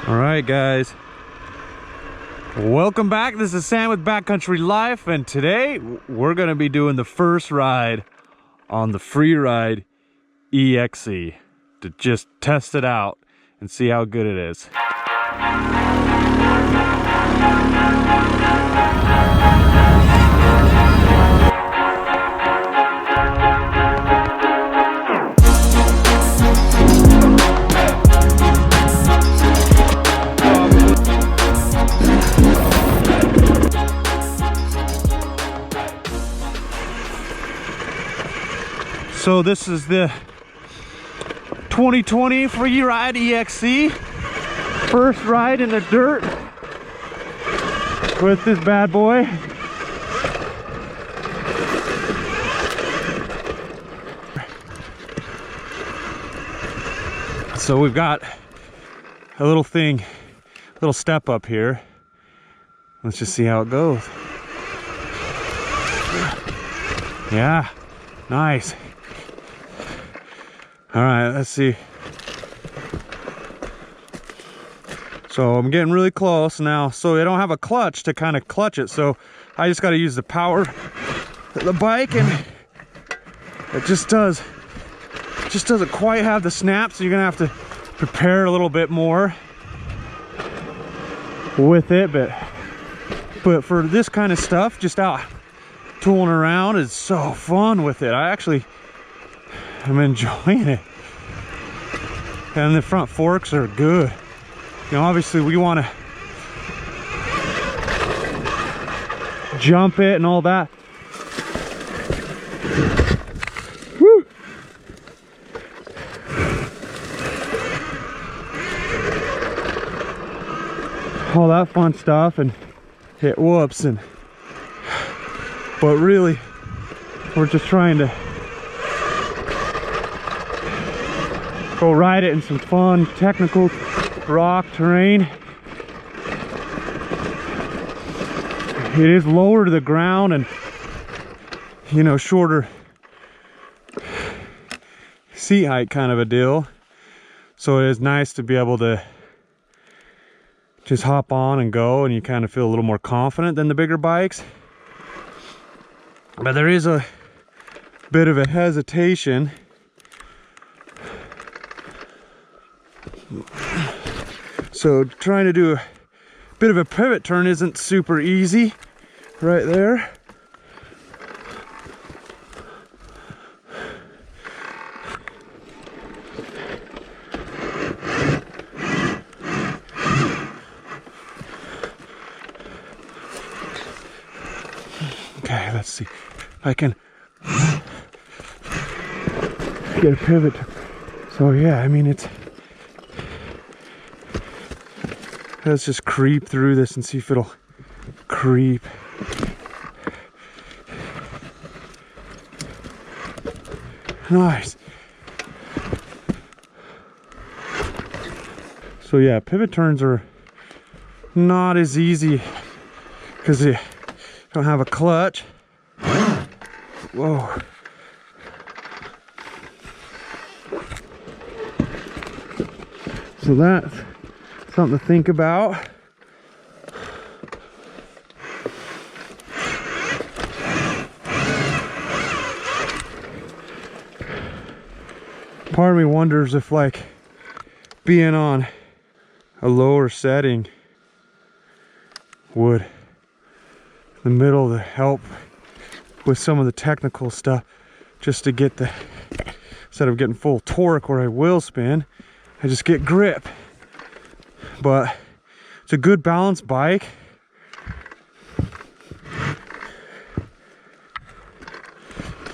All right, guys, welcome back. This is Sam with Backcountry Life, and today we're going to be doing the first ride on the Freeride E-XC to just test it out and see how good it is. So this is the 2020 Freeride E-XC. First ride in the dirt with this bad boy. So we've got a little thing, little step up here. Let's just see how it goes. Yeah, nice. All right, let's see. So I'm getting really close now. So I don't have a clutch to kind of clutch it. So I just got to use the power of the bike, and it just doesn't quite have the snap. So you're gonna have to prepare a little bit more with it. But for this kind of stuff, just out tooling around is so fun with it. I'm enjoying it. And the front forks are good. You know, obviously we want to jump it and all that. Woo! All that fun stuff and hit whoops but really we're just trying to go ride it in some fun technical rock terrain. It is lower to the ground and, you know, shorter seat height kind of a deal, so it is nice to be able to just hop on and go, and you kind of feel a little more confident than the bigger bikes. But there is a bit of a hesitation. So trying to do a bit of a pivot turn isn't super easy right there. Okay, let's see if I can get a pivot. So yeah, I mean, let's just creep through this and see if it'll creep. Nice. So yeah, pivot turns are not as easy because you don't have a clutch. Whoa. So that's something to think about. Part of me wonders if, like, being on a lower setting would, in the middle, to help with some of the technical stuff, just to get the, instead of getting full torque where I will spin, I just get grip. But it's a good balanced bike.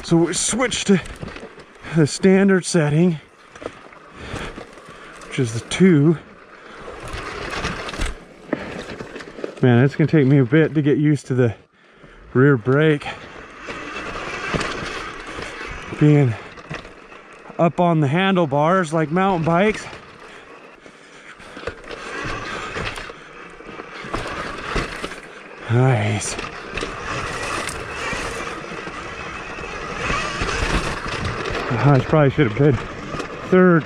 So we switched to the standard setting, which is the 2. Man, it's gonna take me a bit to get used to the rear brake. being up on the handlebars like mountain bikes. Nice. I probably should have been third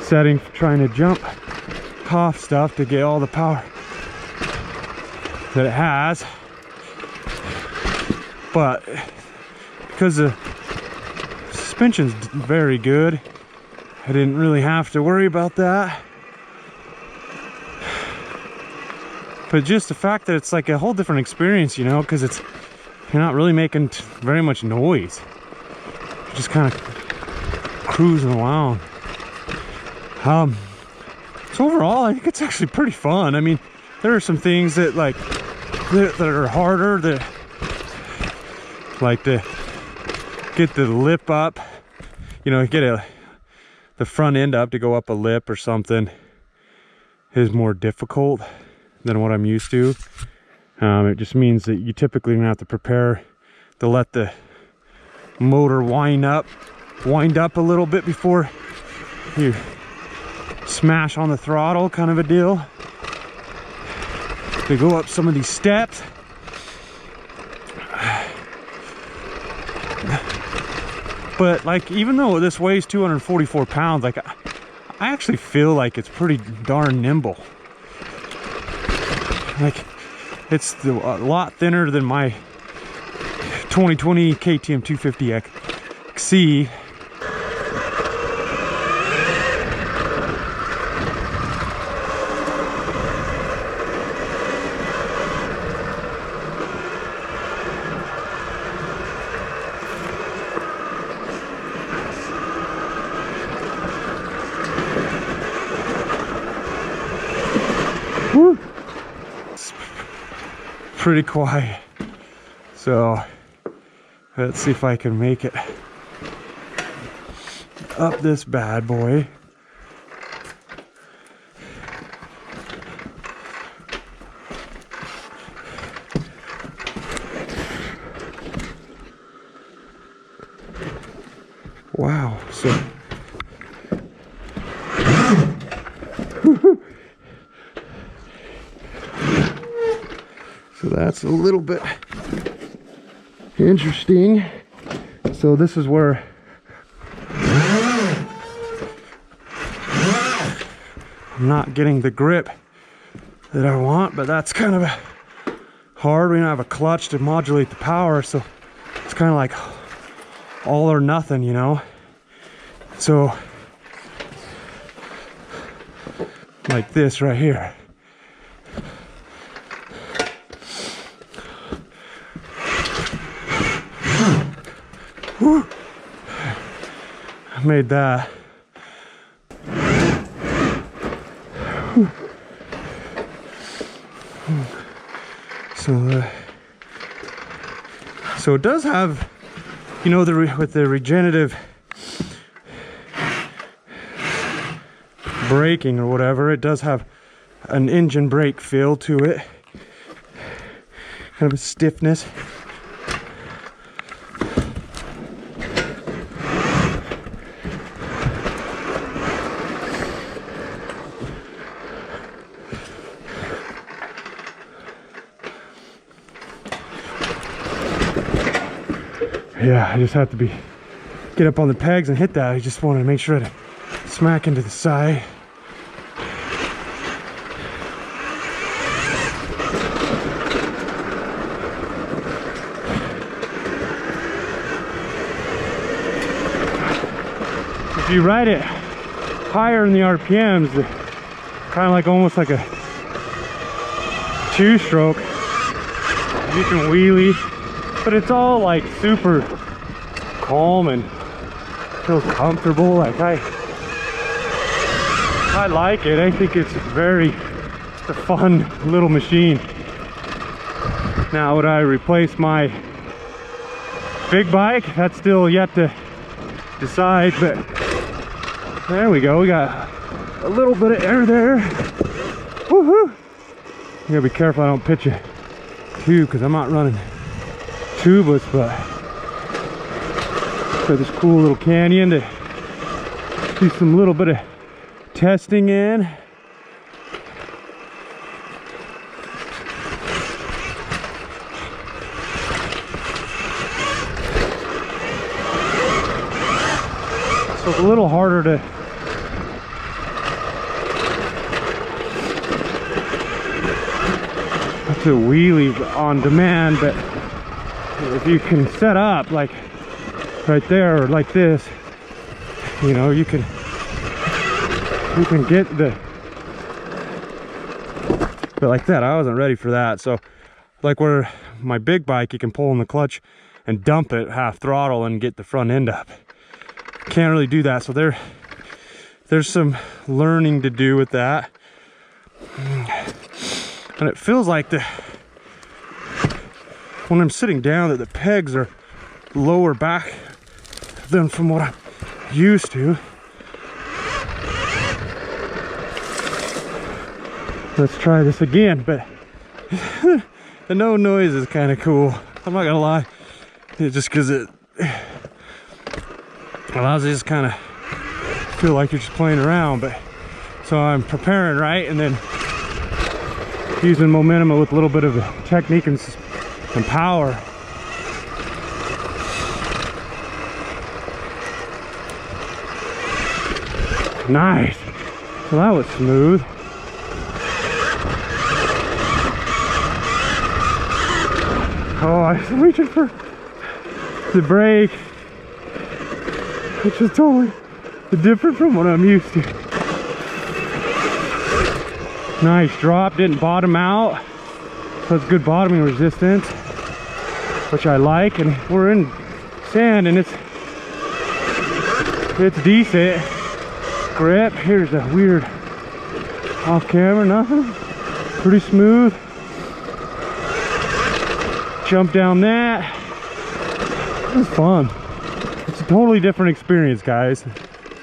setting for trying to jump off stuff to get all the power that it has. But because the suspension's very good, I didn't really have to worry about that. But just the fact that it's like a whole different experience, you know, because you're not really making very much noise. You're just kind of cruising along. So overall, I think it's actually pretty fun. I mean, there are some things that that are harder, that like to get the lip up, you know, get the front end up to go up a lip or something is more difficult than what I'm used to. It just means that you typically don't have to prepare to let the motor wind up a little bit before you smash on the throttle, kind of a deal, to go up some of these steps. But like, even though this weighs 244 pounds, like I actually feel like it's pretty darn nimble. Like, it's a lot thinner than my 2020 KTM 250 XC. Woo. It's pretty quiet, so let's see if I can make it up this bad boy. Wow, so that's a little bit interesting. So this is where I'm not getting the grip that I want, but that's kind of hard. We don't have a clutch to modulate the power, so it's kind of like all or nothing, you know. So like this right here. Whew. I made that. Whew. So it does have, you know, with the regenerative braking or whatever, it does have an engine brake feel to it, kind of a stiffness. Yeah, I just have to get up on the pegs and hit that. I just wanted to make sure to smack into the side. If you ride it higher in the RPMs, kind of like almost like a two-stroke, you can wheelie, but it's all like super calm and feels comfortable. Like I like it. I think it's a fun little machine. Now, would I replace my big bike? That's still yet to decide, but there we go. We got a little bit of air there. Woohoo! You gotta be careful I don't pitch you too, because I'm not running tubeless, but Got this cool little canyon to do some little bit of testing in. So it's a little harder to wheelie on demand, but if you can set up like right there or like this, you know, you can get the, but like that I wasn't ready for that. So like where my big bike, you can pull in the clutch and dump it half throttle and get the front end up. Can't really do that, so there's some learning to do with that. And it feels like when I'm sitting down that the pegs are lower back than from what I'm used to. Let's try this again, but the no noise is kind of cool. I'm not gonna lie, just because it allows you to just kind of feel like you're just playing around. But so I'm preparing, right, and then using momentum with a little bit of technique and power. Nice. So that was smooth. Oh, I was reaching for the brake, which is totally different from what I'm used to. Nice drop, didn't bottom out, so it's good bottoming resistance, which I like. And we're in sand and it's decent grip. Here's a weird off camera, nothing, pretty smooth. Jump down that. It was fun. It's a totally different experience, guys,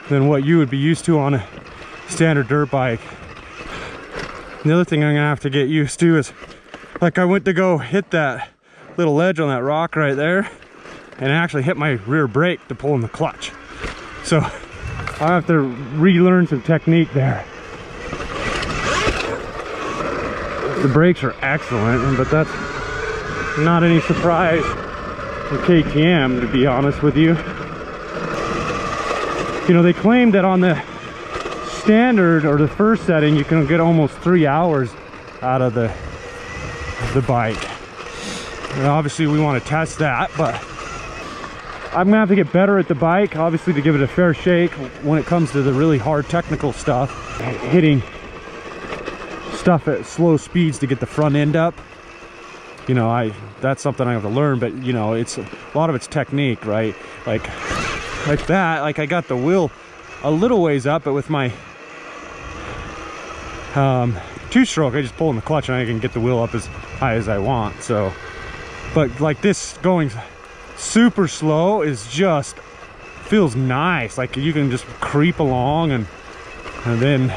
than what you would be used to on a standard dirt bike. The other thing I'm gonna have to get used to is, like, I went to go hit that little ledge on that rock right there and actually hit my rear brake to pull in the clutch. So I have to relearn some technique there. The brakes are excellent, but that's not any surprise for KTM, to be honest with you. You know, they claim that on the standard or the first setting you can get almost 3 hours out of the bike. And obviously we want to test that, but I'm gonna have to get better at the bike, obviously, to give it a fair shake when it comes to the really hard technical stuff, hitting stuff at slow speeds to get the front end up. You know, that's something I have to learn, but you know, it's a lot of it's technique, right? Like that, like I got the wheel a little ways up, but with my two-stroke, I just pull in the clutch and I can get the wheel up as high as I want. So, but like this going super slow is just feels nice. Like you can just creep along, and then,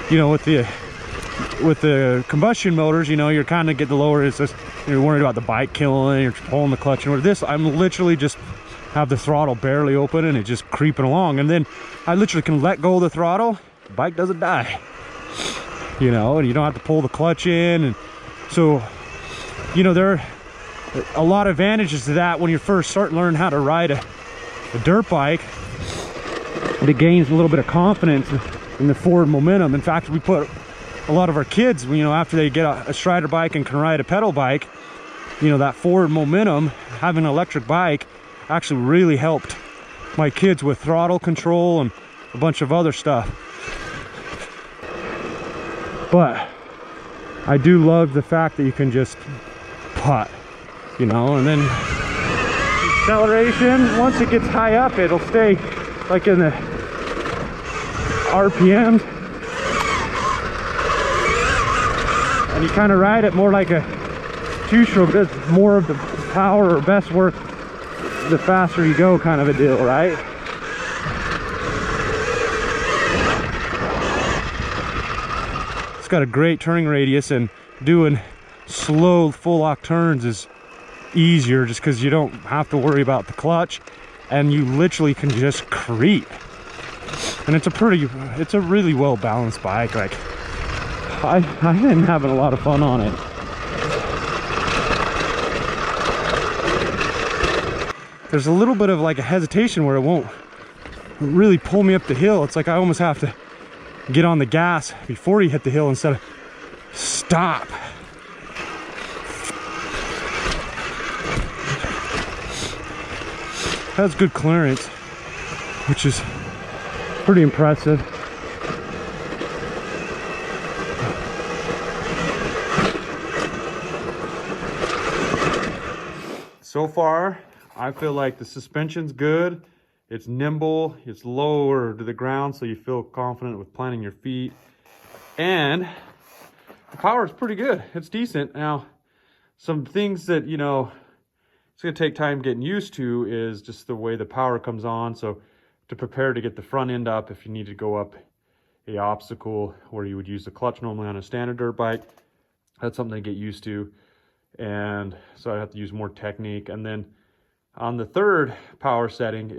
you know, with the combustion motors, you know, you're kind of getting lower. It's just, you're worried about the bike killing, you're pulling the clutch. And with this, I'm literally just have the throttle barely open and it's just creeping along, and then I literally can let go of the throttle, the bike doesn't die, you know, and you don't have to pull the clutch in. And so, you know, there are a lot of advantages to that when you first start learning how to ride a dirt bike. It gains a little bit of confidence in the forward momentum. In fact, we put a lot of our kids, you know, after they get a strider bike and can ride a pedal bike, you know, that forward momentum, having an electric bike actually really helped my kids with throttle control and a bunch of other stuff. But I do love the fact that you can just putt, you know, and then acceleration, once it gets high up, it'll stay like in the RPMs, and you kind of ride it more like a two-stroke. Does more of the power or best work the faster you go, kind of a deal, right? It's got a great turning radius, and doing slow full lock turns is easier just because you don't have to worry about the clutch, and you literally can just creep. And it's a really well balanced bike. Like I've been having a lot of fun on it. There's a little bit of like a hesitation where it won't really pull me up the hill. It's like I almost have to get on the gas before you hit the hill instead of stop. Has good clearance, which is pretty impressive. So far, I feel like the suspension's good. It's nimble, it's lower to the ground, so you feel confident with planting your feet. And the power is pretty good. It's decent. Now, some things that, you know, it's gonna take time getting used to is just the way the power comes on. So to prepare to get the front end up, if you need to go up a obstacle where you would use the clutch normally on a standard dirt bike, that's something to get used to. And so I have to use more technique. And then on the third power setting,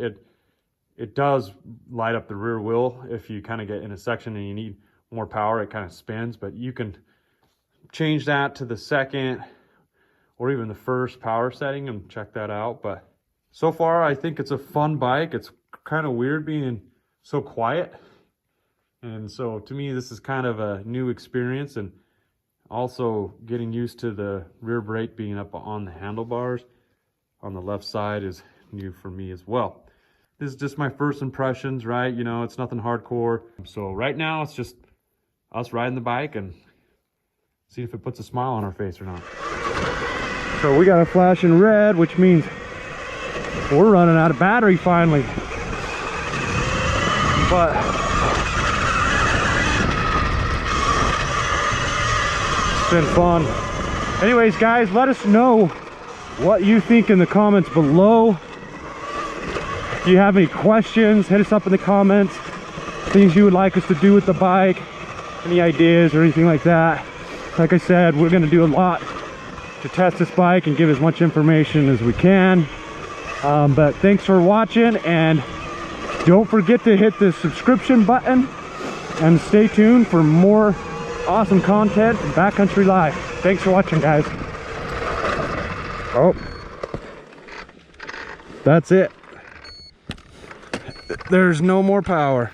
it does light up the rear wheel. If you kind of get in a section and you need more power, it kind of spins, but you can change that to the second or even the first power setting and check that out. But so far, I think it's a fun bike. It's kind of weird being so quiet. And so to me, this is kind of a new experience, and also getting used to the rear brake being up on the handlebars on the left side is new for me as well. This is just my first impressions, right? You know, it's nothing hardcore. So right now it's just us riding the bike and see if it puts a smile on our face or not. So we got a flashing red, which means we're running out of battery finally. But it's been fun. Anyways, guys, let us know what you think in the comments below. If you have any questions, hit us up in the comments. Things you would like us to do with the bike, any ideas or anything like that. Like I said, we're going to do a lot to test this bike and give as much information as we can. But thanks for watching, and don't forget to hit the subscription button and stay tuned for more awesome content from Backcountry Life. Thanks for watching, guys. Oh, that's it. There's no more power.